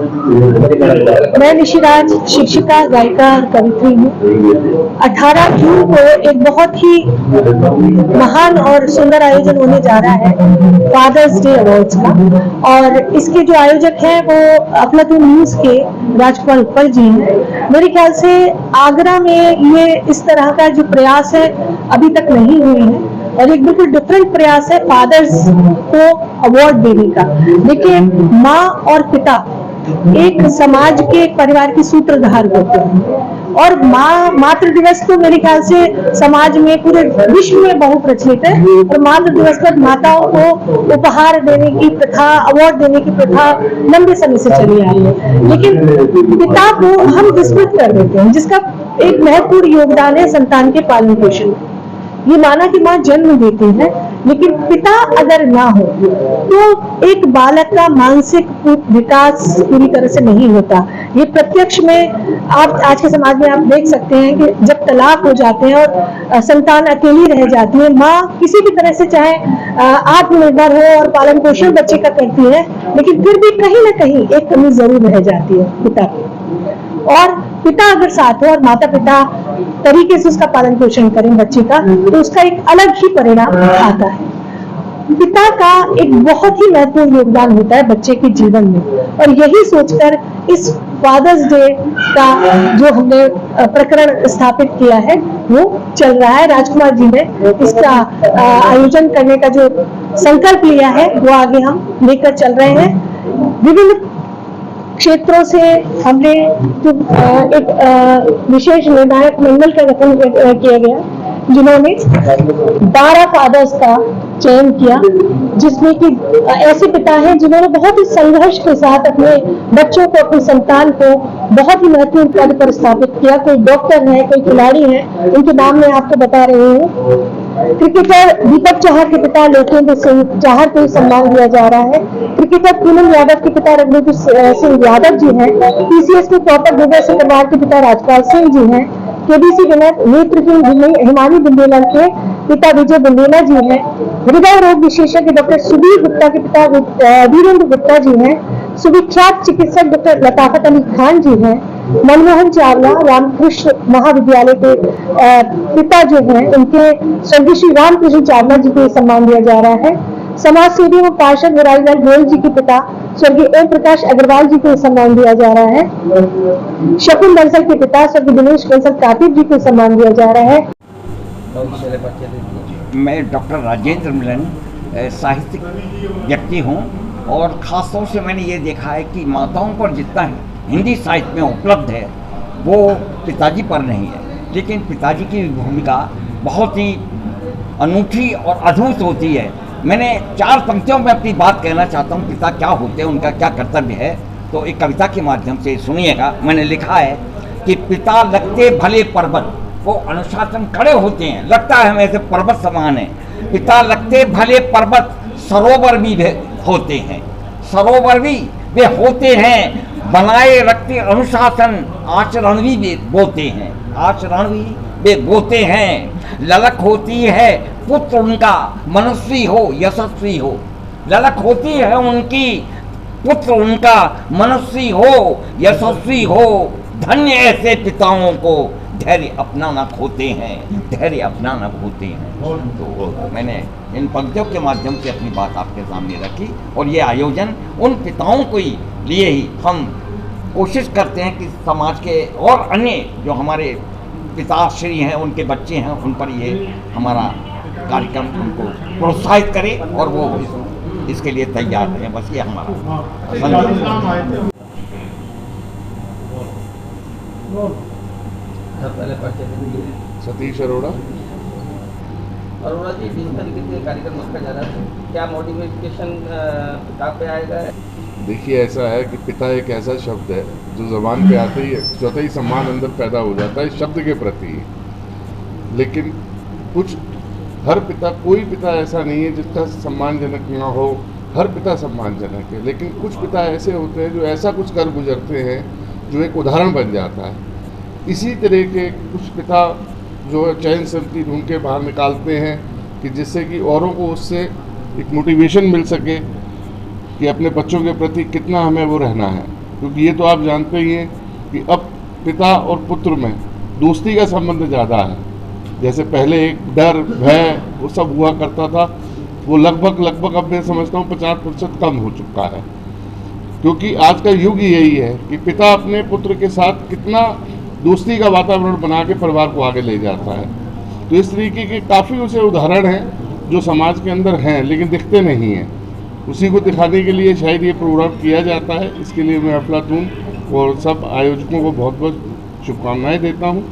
मैं निशिराज शिक्षिका, गायिका, कवित्री हूँ। 18 जून को एक बहुत ही महान और सुंदर आयोजन होने जा रहा है फादर्स डे अवार्ड्स का, और इसके जो आयोजक हैं वो अफलातून न्यूज़ के राजकुमार उत्पल जी हैं। मेरे ख्याल से आगरा में ये इस तरह का जो प्रयास है अभी तक नहीं हुई है, और एक बिल्कुल डिफरेंट प्रयास है फादर्स को अवार्ड देने का। देखिए, माँ और पिता एक समाज के, एक परिवार के सूत्रधार होते हैं, और मातृ दिवस तो मेरे ख्याल से समाज में, पूरे विश्व में बहुप्रचलित है, और मातृ दिवस पर माताओं को उपहार देने की प्रथा, अवार्ड देने की प्रथा लंबे समय से चली आ रही है। लेकिन पिता को हम विस्मृत कर देते हैं, जिसका एक महत्वपूर्ण योगदान है संतान के पालन पोषण। ये माना कि माँ जन्म देती है, लेकिन पिता अगर ना हो तो एक बालक का मानसिक विकास पूरी तरह से नहीं होता। ये प्रत्यक्ष में आप आज के समाज में आप देख सकते हैं कि जब तलाक हो जाते हैं और संतान अकेली रह जाती है, माँ किसी भी तरह से चाहे आत्मनिर्भर हो और पालन पोषण बच्चे का करती है, लेकिन फिर भी कहीं ना कहीं एक कमी जरूर रह जाती है पिता की। और पिता अगर साथ हो और माता पिता तरीके से उसका पालन पोषण करें बच्चे का, तो उसका एक अलग ही परिणाम आता है। पिता का एक बहुत ही महत्वपूर्ण योगदान होता है बच्चे के जीवन में, और यही सोचकर इस फादर्स डे का जो हमने प्रकरण स्थापित किया है वो चल रहा है। राजकुमार जी ने इसका आयोजन करने का जो संकल्प लिया है वो आगे हम लेकर चल रहे हैं। विभिन्न क्षेत्रों से हमने एक विशेष निर्णायक मंडल का गठन किया गया, जिन्होंने 12 फादर्स का चयन किया, जिसमें कि ऐसे पिता हैं जिन्होंने बहुत ही संघर्ष के साथ अपने बच्चों को, अपनी संतान को बहुत ही महत्वपूर्ण पद पर स्थापित किया। कोई डॉक्टर है, कोई खिलाड़ी है, उनके नाम मैं आपको बता रही हूँ। क्रिकेटर दीपक चाहर के पिता लोकेंद्र सिंह चाहर को सम्मान दिया जा रहा है। क्रिकेटर पूनम यादव के पिता रघुवीर सिंह यादव जी हैं। पीसीएस के टॉपर विजय सिकरवार के पिता राजपाल सिंह जी हैं। केबीसी विनर नेत्रहीन हिमानी बुंदेला के पिता विजय बुंदेला जी हैं। हृदय रोग विशेषज्ञ डॉक्टर सुबीर गुप्ता के पिता वीरेंद्र गुप्ता जी हैं। सुविख्यात चिकित्सक डॉक्टर लताफत अली खान जी हैं। मनमोहन चावला रामकृष्ण महाविद्यालय के पिता जो हैं, उनके स्वर्गीय श्री रामकृष्ण चावला जी को सम्मान दिया जा रहा है। समाज सेवी एवं पार्षद मुरारीलाल गोयल जी के पिता स्वर्गीय ओम प्रकाश अग्रवाल जी को सम्मान दिया जा रहा है। शकुन बंसल के पिता स्वर्गीय दिनेश बंसल कातिब जी को सम्मान दिया जा रहा है। मैं डॉक्टर राजेंद्र मिलन साहित्यिक व्यक्ति हूँ, और ख़ास तौर से मैंने ये देखा है कि माताओं पर जितना हिंदी साहित्य में उपलब्ध है वो पिताजी पर नहीं है, लेकिन पिताजी की भूमिका बहुत ही अनूठी और अद्भुत होती है। मैंने 4 पंक्तियों में अपनी बात कहना चाहता हूँ, पिता क्या होते हैं, उनका क्या कर्तव्य है। तो एक कविता के माध्यम से सुनिएगा। मैंने लिखा है कि पिता लगते भले पर्वत, वो अनुशासन खड़े होते हैं, लगता है हमें ऐसे पर्वत समान है। पिता लगते भले पर्वत, सरोवर भी होते हैं, सरोवर भी वे होते हैं, बनाए रखते अनुशासन, आचरण भी बोते हैं, आचरण भी वे बोते हैं। ललक होती है पुत्र उनका, मनुष्य हो यशस्वी हो। ललक होती है उनकी, पुत्र उनका मनुष्य हो यशस्वी हो। धन्य ऐसे पिताओं को धैर्य अपना न खोते हैं, धैर्य अपना न खोते हैं। तो मैंने इन पंक्तियों के माध्यम से अपनी बात आपके सामने रखी, और ये आयोजन उन पिताओं को ही लिए ही हम कोशिश करते हैं कि समाज के और अन्य जो हमारे पिताश्री हैं, उनके बच्चे हैं, उन पर ये हमारा कार्यक्रम उनको प्रोत्साहित करे और वो इसके लिए तैयार रहें। बस ये हमारा सतीश अरोड़ा जी, जिस तरीके से कार्यक्रम रखा जा रहा है, क्या मॉडिफिकेशन किताब पे आएगा? देखिए, ऐसा है कि पिता एक ऐसा शब्द है जो ज़बान पे आते ही स्वतः ही सम्मान अंदर पैदा हो जाता है शब्द के प्रति। लेकिन कुछ हर पिता, कोई पिता ऐसा नहीं है जिसका सम्मानजनक ना हो, हर पिता सम्मानजनक है। लेकिन कुछ पिता ऐसे होते हैं जो ऐसा कुछ कर गुजरते हैं जो एक उदाहरण बन जाता है। इसी तरह के कुछ पिता जो है चयन समिति ढूंढ के बाहर निकालते हैं कि जिससे कि औरों को उससे एक मोटिवेशन मिल सके कि अपने बच्चों के प्रति कितना हमें वो रहना है। क्योंकि ये तो आप जानते ही हैं कि अब पिता और पुत्र में दोस्ती का संबंध ज़्यादा है। जैसे पहले एक डर भय वो सब हुआ करता था, वो लगभग अब मैं समझता हूँ 50% कम हो चुका है। क्योंकि आज का युग यही है कि पिता अपने पुत्र के साथ कितना दोस्ती का वातावरण बना के परिवार को आगे ले जाता है। तो इस तरीके के काफ़ी उसे उदाहरण हैं जो समाज के अंदर हैं लेकिन दिखते नहीं हैं। उसी को दिखाने के लिए शायद ये प्रोग्राम किया जाता है। इसके लिए मैं अफलातून और सब आयोजकों को बहुत बहुत शुभकामनाएं देता हूँ।